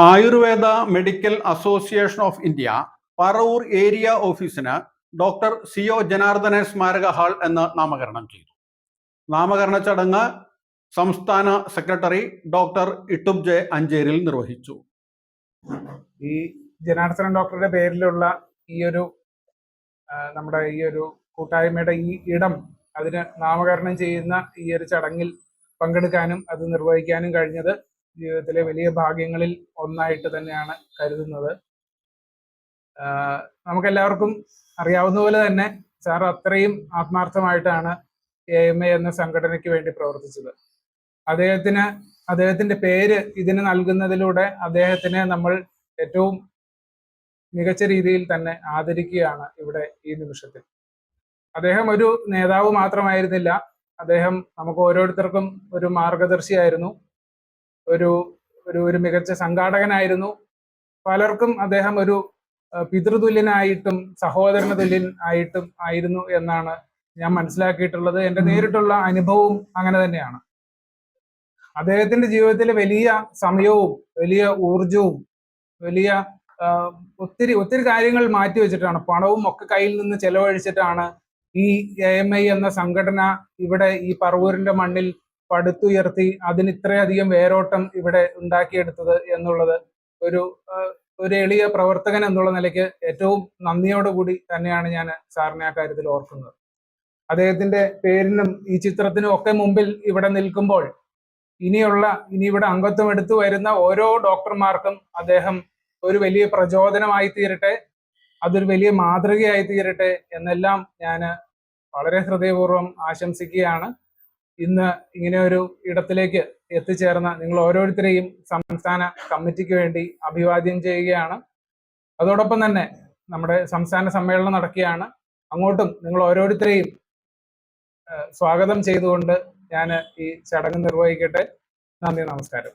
Ayurveda medical association of India Paravur area ഓഫീസിന് doctor CO Janardhana സ്മാരക hall എന്ന് നാമകരണം ചെയ്തു. നാമകരണ ചടങ്ങ് സംസ്ഥാന സെക്രട്ടറി ഡോക്ടർ ഇട്ടുബ് ജെ അഞ്ചേരിൽ നിർവഹിച്ചു. ഈ ജനാർദ്ദനൻ ഡോക്ടറുടെ പേരിലുള്ള നമ്മുടെ ഈ ഒരു കൂട്ടായ്മയുടെ ഈ ഇടം അതിന് നാമകരണം ചെയ്യുന്ന ഈ ഒരു ചടങ്ങിൽ പങ്കെടുക്കാനും അത് നിർവഹിക്കാനും കഴിഞ്ഞത് ജീവിതത്തിലെ വലിയ ഭാഗ്യങ്ങളിൽ ഒന്നായിട്ട് തന്നെയാണ് കരുതുന്നത്. നമുക്കെല്ലാവർക്കും അറിയാവുന്ന പോലെ തന്നെ സാർ അത്രയും ആത്മാർത്ഥമായിട്ടാണ് AMA എന്ന സംഘടനയ്ക്ക് വേണ്ടി പ്രവർത്തിച്ചത്. അദ്ദേഹത്തിന്റെ പേര് ഇതിന് നൽകുന്നതിലൂടെ അദ്ദേഹത്തിനെ നമ്മൾ ഏറ്റവും മികച്ച രീതിയിൽ തന്നെ ആദരിക്കുകയാണ് ഇവിടെ ഈ നിമിഷത്തിൽ. അദ്ദേഹം ഒരു നേതാവ് മാത്രമായിരുന്നില്ല, അദ്ദേഹം നമുക്ക് ഓരോരുത്തർക്കും ഒരു മാർഗദർശിയായിരുന്നു, ഒരു മികച്ച സംഘാടകനായിരുന്നു. പലർക്കും അദ്ദേഹം ഒരു പിതൃതുല്യനായിട്ടും സഹോദരന തുല്യൻ ആയിട്ടും ആയിരുന്നു എന്നാണ് ഞാൻ മനസ്സിലാക്കിയിട്ടുള്ളത്. എൻ്റെ നേരിട്ടുള്ള അനുഭവവും അങ്ങനെ തന്നെയാണ്. അദ്ദേഹത്തിന്റെ ജീവിതത്തിലെ വലിയ സമയവും വലിയ ഊർജവും വലിയ ഒത്തിരി കാര്യങ്ങൾ മാറ്റി വെച്ചിട്ടാണ്, പണവും ഒക്കെ കയ്യിൽ നിന്ന് ചെലവഴിച്ചിട്ടാണ് ഈ AMA എന്ന സംഘടന ഇവിടെ ഈ പറവൂരിന്റെ മണ്ണിൽ പടുത്തുയർത്തി അതിന് ഇത്രയധികം വേരോട്ടം ഇവിടെ ഉണ്ടാക്കിയെടുത്തത് എന്നുള്ളത് ഒരു എളിയ പ്രവർത്തകൻ എന്നുള്ള നിലയ്ക്ക് ഏറ്റവും നന്ദിയോടുകൂടി തന്നെയാണ് ഞാൻ സാറിനെ ആ കാര്യത്തിൽ ഓർക്കുന്നത്. അദ്ദേഹത്തിന്റെ പേരിനും ഈ ചിത്രത്തിനും ഒക്കെ മുമ്പിൽ ഇവിടെ നിൽക്കുമ്പോൾ ഇനി ഇവിടെ അംഗത്വം എടുത്തു വരുന്ന ഓരോ ഡോക്ടർമാർക്കും അദ്ദേഹം ഒരു വലിയ പ്രചോദനമായി തീരട്ടെ, അതൊരു വലിയ മാതൃകയായി തീരട്ടെ എന്നെല്ലാം ഞാൻ വളരെ ഹൃദയപൂർവ്വം ആശംസിക്കുകയാണ്. ഇന്ന് ഇങ്ങനെ ഒരു ഇടത്തിലേക്ക് എത്തിച്ചേർന്ന നിങ്ങൾ ഓരോരുത്തരെയും സംസ്ഥാന കമ്മിറ്റിക്ക് വേണ്ടി അഭിവാദ്യം ചെയ്യുകയാണ്. അതോടൊപ്പം തന്നെ നമ്മുടെ സംസ്ഥാന സമ്മേളനം നടക്കുകയാണ്, അങ്ങോട്ടും നിങ്ങൾ ഓരോരുത്തരെയും സ്വാഗതം ചെയ്തുകൊണ്ട് ഞാൻ ഈ ചടങ്ങ് നിർവഹിക്കട്ടെ. നന്ദി, നമസ്കാരം.